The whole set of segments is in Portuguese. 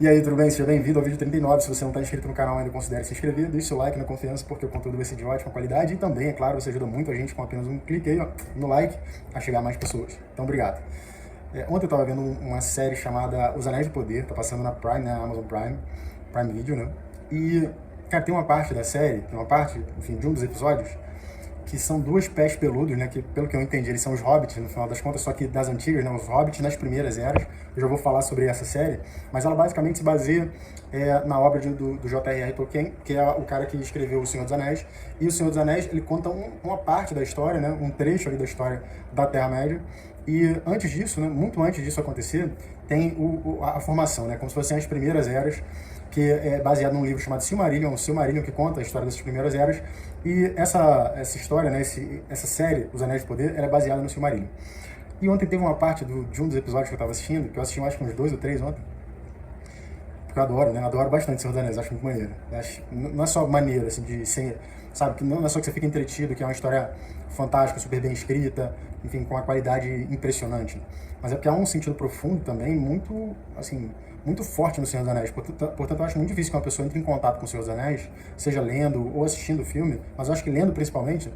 E aí, tudo bem? Seja bem-vindo ao vídeo 39. Se você não está inscrito no canal ainda, considere se inscrever, deixe seu like na confiança, porque o conteúdo vai ser de ótima qualidade e também, é claro, você ajuda muito a gente com apenas um clique aí, ó, no like, a chegar a mais pessoas. Então, obrigado. Ontem eu estava vendo uma série chamada Os Anéis do Poder, tá passando na Prime, na Amazon Prime, Prime Video, né? E, cara, tem uma parte da série, tem uma parte, enfim, de um dos episódios, que são duas pés peludos, né, que pelo que eu entendi eles são os hobbits no final das contas, só que das antigas, né, os hobbits nas primeiras eras. Eu já vou falar sobre essa série, mas ela basicamente se baseia na obra do J.R.R. Tolkien, que é o cara que escreveu O Senhor dos Anéis, e O Senhor dos Anéis, ele conta uma parte da história, né, um trecho ali da história da Terra-média, e antes disso, né, muito antes disso acontecer, tem a formação, né, como se fossem as primeiras eras, que é baseado num livro chamado Silmarillion, o Silmarillion que conta a história dessas primeiras eras, e essa história, né, essa série, Os Anéis de Poder, ela é baseada no Silmarillion. E ontem teve uma parte de um dos episódios que eu estava assistindo, que eu assisti acho que uns 2 ou 3 ontem, porque eu adoro, né, eu adoro bastante Senhor dos Anéis, acho muito maneiro. Não é só maneiro, assim, de ser, sabe, que não é só que você fica entretido, que é uma história fantástica, super bem escrita, enfim, com uma qualidade impressionante, mas é porque há um sentido profundo também, muito, assim, muito forte no Senhor dos Anéis. Portanto, eu acho muito difícil que uma pessoa entre em contato com o Senhor dos Anéis, seja lendo ou assistindo o filme, mas eu acho que lendo principalmente,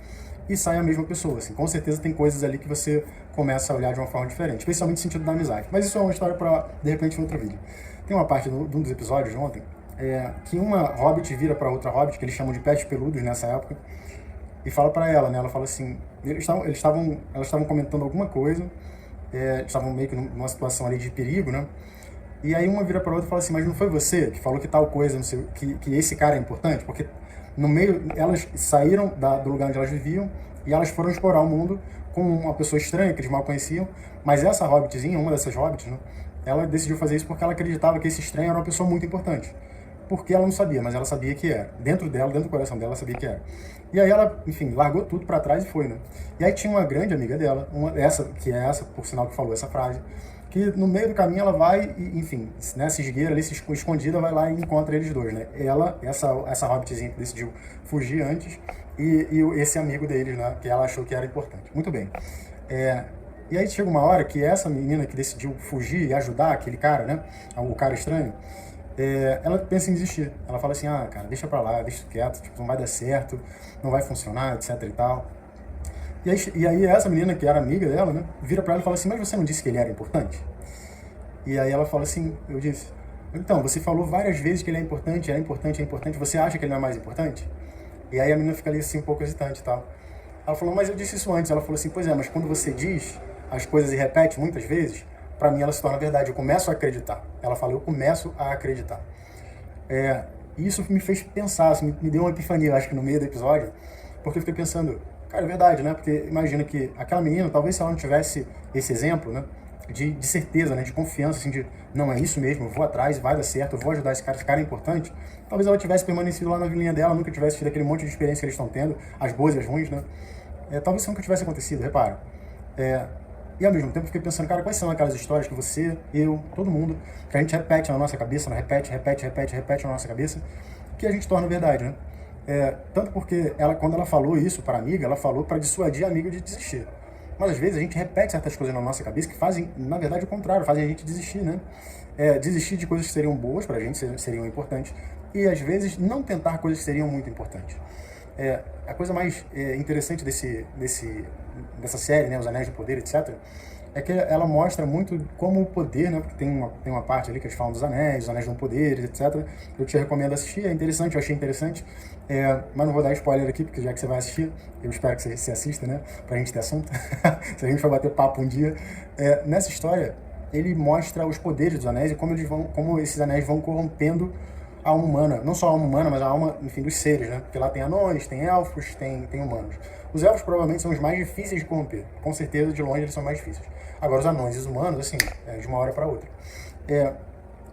e sai a mesma pessoa. Assim. Com certeza tem coisas ali que você começa a olhar de uma forma diferente, especialmente no sentido da amizade. Mas isso é uma história para, de repente, em outro vídeo. Tem uma parte de um dos episódios de ontem, que uma hobbit vira para outra hobbit, que eles chamam de pés peludos nessa época, e fala para ela, né? Ela fala assim, elas estavam comentando alguma coisa, estavam meio que numa situação ali de perigo, né? E aí uma vira para outra e fala assim, mas não foi você que falou que tal coisa, não sei, que esse cara é importante? Porque no meio, elas saíram do lugar onde elas viviam e elas foram explorar o mundo com uma pessoa estranha que eles mal conheciam, mas essa hobbitzinha, uma dessas hobbits, né, ela decidiu fazer isso porque ela acreditava que esse estranho era uma pessoa muito importante. Porque ela não sabia, mas ela sabia que era. Dentro dela, dentro do coração dela, ela sabia que era. E aí ela, enfim, largou tudo para trás e foi, né? E aí tinha uma grande amiga dela, essa, por sinal, que falou essa frase, que no meio do caminho ela vai, enfim, nessa esgueira ali, se escondida, vai lá e encontra eles dois, né? Ela, essa hobbitzinha que decidiu fugir antes, e esse amigo deles, né? Que ela achou que era importante. Muito bem. E aí chega uma hora que essa menina que decidiu fugir e ajudar aquele cara, né? O cara estranho, ela pensa em desistir. Ela fala assim, ah, cara, deixa pra lá, deixa quieto, tipo, não vai dar certo, não vai funcionar, etc e tal. E aí essa menina, que era amiga dela, né, vira pra ela e fala assim, mas você não disse que ele era importante? E aí ela fala assim, eu disse, então, você falou várias vezes que ele é importante, você acha que ele não é mais importante? E aí a menina fica ali assim, um pouco hesitante e tal. Ela falou, mas eu disse isso antes. Ela falou assim, pois é, mas quando você diz as coisas e repete muitas vezes, pra mim ela se torna verdade, eu começo a acreditar. Ela fala, eu começo a acreditar. E isso me fez pensar, assim, me deu uma epifania, acho que no meio do episódio, porque eu fiquei pensando, cara, é verdade, né? Porque imagina que aquela menina, talvez se ela não tivesse esse exemplo, né? De certeza, né? De confiança, assim, de não, é isso mesmo, eu vou atrás, vai dar certo, eu vou ajudar esse cara é importante. Talvez ela tivesse permanecido lá na vilinha dela, nunca tivesse tido aquele monte de experiência que eles estão tendo, as boas e as ruins, né? Talvez isso nunca tivesse acontecido, repara. E ao mesmo tempo eu fiquei pensando, cara, quais são aquelas histórias que você, eu, todo mundo, que a gente repete na nossa cabeça, né? repete na nossa cabeça, que a gente torna verdade, né? Tanto porque quando ela falou isso para a amiga, ela falou para dissuadir a amiga de desistir. Mas às vezes a gente repete certas coisas na nossa cabeça que fazem, na verdade, o contrário, fazem a gente desistir, né? Desistir de coisas que seriam boas pra gente, seriam importantes, e às vezes não tentar coisas que seriam muito importantes. A coisa mais interessante dessa série, né, Os Anéis do Poder, etc., é que ela mostra muito como o poder, né, porque tem uma parte ali que eles falam dos anéis, os anéis dão poder, etc. Eu te recomendo assistir, é interessante, eu achei interessante, mas não vou dar spoiler aqui, porque já que você vai assistir, eu espero que você assista, né, pra gente ter assunto, se a gente for bater papo um dia. Nessa história, ele mostra os poderes dos anéis e como esses anéis vão corrompendo a alma humana, não só a alma humana, mas a alma, enfim, dos seres, né? Porque lá tem anões, tem elfos, tem humanos. Os elfos provavelmente são os mais difíceis de corromper. Com certeza, de longe, eles são mais difíceis. Agora, os anões e os humanos, assim, de uma hora para outra.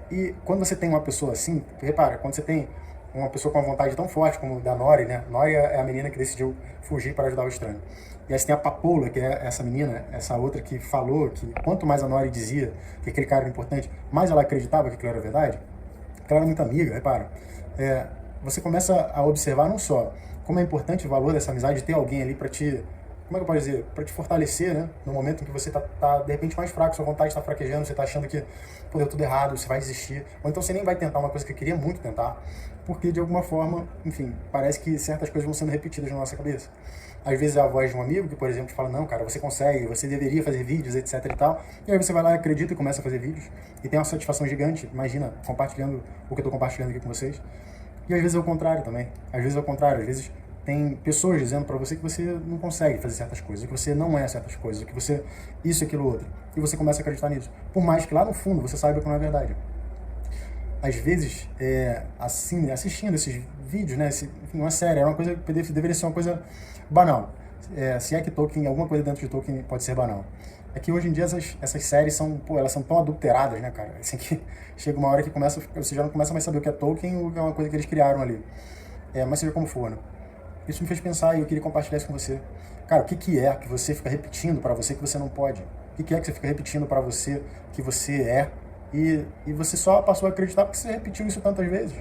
E quando você tem uma pessoa assim, repara, quando você tem uma pessoa com uma vontade tão forte como a da Nori, né? Nori é a menina que decidiu fugir para ajudar o estranho. E aí você tem a Papoula, que é essa menina, essa outra que falou que quanto mais a Nori dizia que aquele cara era importante, mais ela acreditava que aquilo era verdade. Porque ela era muito amiga, repara. Você começa a observar não só como é importante o valor dessa amizade, de ter alguém ali para te como é que eu posso dizer? Para te fortalecer, né? No momento em que você tá de repente mais fraco, sua vontade está fraquejando, você está achando que pô, deu tudo errado, você vai desistir. Ou então você nem vai tentar uma coisa que eu queria muito tentar, porque de alguma forma, enfim, parece que certas coisas vão sendo repetidas na nossa cabeça. Às vezes é a voz de um amigo que, por exemplo, te fala, não, cara, você consegue, você deveria fazer vídeos, etc e tal. E aí você vai lá, acredita e começa a fazer vídeos. E tem uma satisfação gigante, imagina, compartilhando o que eu estou compartilhando aqui com vocês. E às vezes é o contrário também. Às vezes é o contrário. Às vezes tem pessoas dizendo pra você que você não consegue fazer certas coisas, que você não é certas coisas, que você isso, aquilo, outro. E você começa a acreditar nisso. Por mais que lá no fundo você saiba que não é verdade. Às vezes, assim, assistindo esses vídeos, né, enfim, uma série, é uma coisa que deveria ser uma coisa banal. Se é que Tolkien, alguma coisa dentro de Tolkien pode ser banal. É que hoje em dia essas séries são, pô, elas são tão adulteradas, né, cara? Assim que chega uma hora que você já não começa mais a saber o que é Tolkien ou o que é uma coisa que eles criaram ali. Mas seja como for, né? Isso me fez pensar e eu queria compartilhar isso com você. Cara, o que é que você fica repetindo pra você que você não pode? O que é que você fica repetindo pra você que você é e você só passou a acreditar porque você repetiu isso tantas vezes?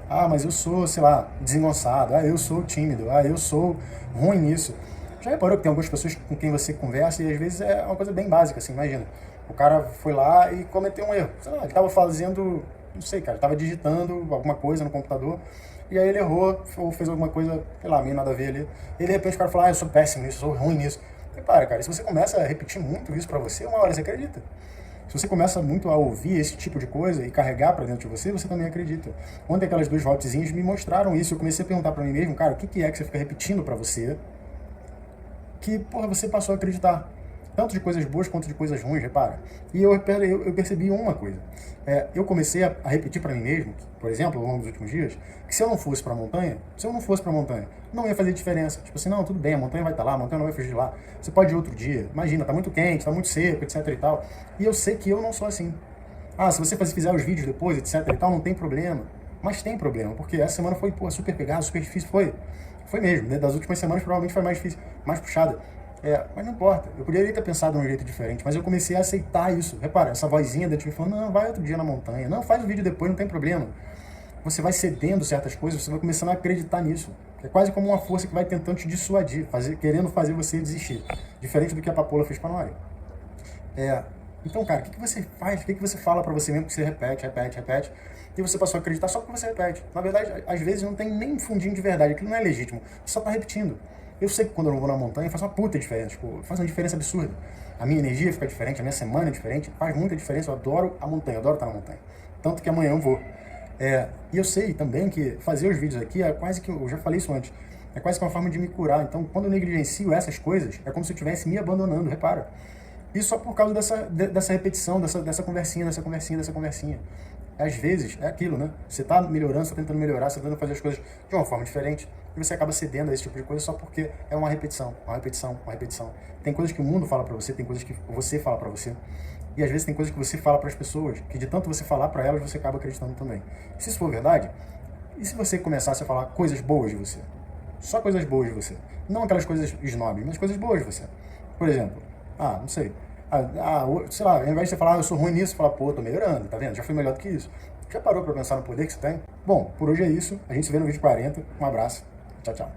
Ah, mas eu sou, sei lá, desengonçado. Ah, eu sou tímido. Ah, eu sou ruim nisso. Já reparou que tem algumas pessoas com quem você conversa e às vezes é uma coisa bem básica, assim, imagina. O cara foi lá e cometeu um erro. Sei lá, ele tava fazendo, não sei, cara, tava digitando alguma coisa no computador e aí ele errou ou fez alguma coisa, sei lá, meio nada a ver ali. E de repente o cara fala, ah, eu sou péssimo nisso, eu sou ruim nisso. E para, cara, se você começa a repetir muito isso pra você, uma hora você acredita. Se você começa muito a ouvir esse tipo de coisa e carregar pra dentro de você, você também acredita. Ontem aquelas duas votezinhas me mostraram isso. Eu comecei a perguntar pra mim mesmo, cara, o que é que você fica repetindo pra você que, porra, você passou a acreditar? Tanto de coisas boas quanto de coisas ruins, repara. E eu percebi uma coisa. Eu comecei a repetir pra mim mesmo, por exemplo, ao longo dos últimos dias, que se eu não fosse pra montanha, não ia fazer diferença. Tipo assim, não, tudo bem, a montanha vai estar lá, a montanha não vai fugir de lá. Você pode ir outro dia. Imagina, tá muito quente, tá muito seco, etc e tal. E eu sei que eu não sou assim. Ah, se você fizer os vídeos depois, etc e tal, não tem problema. Mas tem problema, porque essa semana foi, pô, super pegada, super difícil, foi mesmo, né? Das últimas semanas provavelmente foi mais difícil, mais puxada. Mas não importa, eu poderia ter pensado de um jeito diferente, mas eu comecei a aceitar isso. Repara, essa vozinha dentro de mim falando, não, vai outro dia na montanha, não, faz o vídeo depois, não tem problema. Você vai cedendo certas coisas, você vai começando a acreditar nisso. É quase como uma força que vai tentando te dissuadir, querendo fazer você desistir. Diferente do que a Papoula fez com a Nori. Então, cara, o que você faz? O que você fala pra você mesmo que você repete, e você passou a acreditar só porque você repete? Na verdade, às vezes não tem nem um fundinho de verdade, aquilo não é legítimo, você só tá repetindo. Eu sei que quando eu não vou na montanha faz uma puta diferença, tipo, faz uma diferença absurda. A minha energia fica diferente, a minha semana é diferente, faz muita diferença, eu adoro a montanha, eu adoro estar na montanha. Tanto que amanhã eu vou. E eu sei também que fazer os vídeos aqui é quase que, eu já falei isso antes, é quase que uma forma de me curar. Então, quando eu negligencio essas coisas, é como se eu estivesse me abandonando, repara. Isso só por causa dessa repetição, dessa conversinha. Às vezes, é aquilo, né? Você tá melhorando, você tá tentando melhorar, você tá tentando fazer as coisas de uma forma diferente, e você acaba cedendo a esse tipo de coisa só porque é uma repetição. Tem coisas que o mundo fala pra você, tem coisas que você fala pra você, e às vezes tem coisas que você fala pras pessoas, que de tanto você falar pra elas, você acaba acreditando também. Se isso for verdade, e se você começasse a falar coisas boas de você? Só coisas boas de você. Não aquelas coisas snobs, mas coisas boas de você. Por exemplo, não sei, sei lá, ao invés de você falar, eu sou ruim nisso, você fala, pô, tô melhorando, tá vendo? Já fui melhor do que isso. Já parou pra pensar no poder que você tem? Bom, por hoje é isso. A gente se vê no vídeo 40. Um abraço. Tchau, tchau.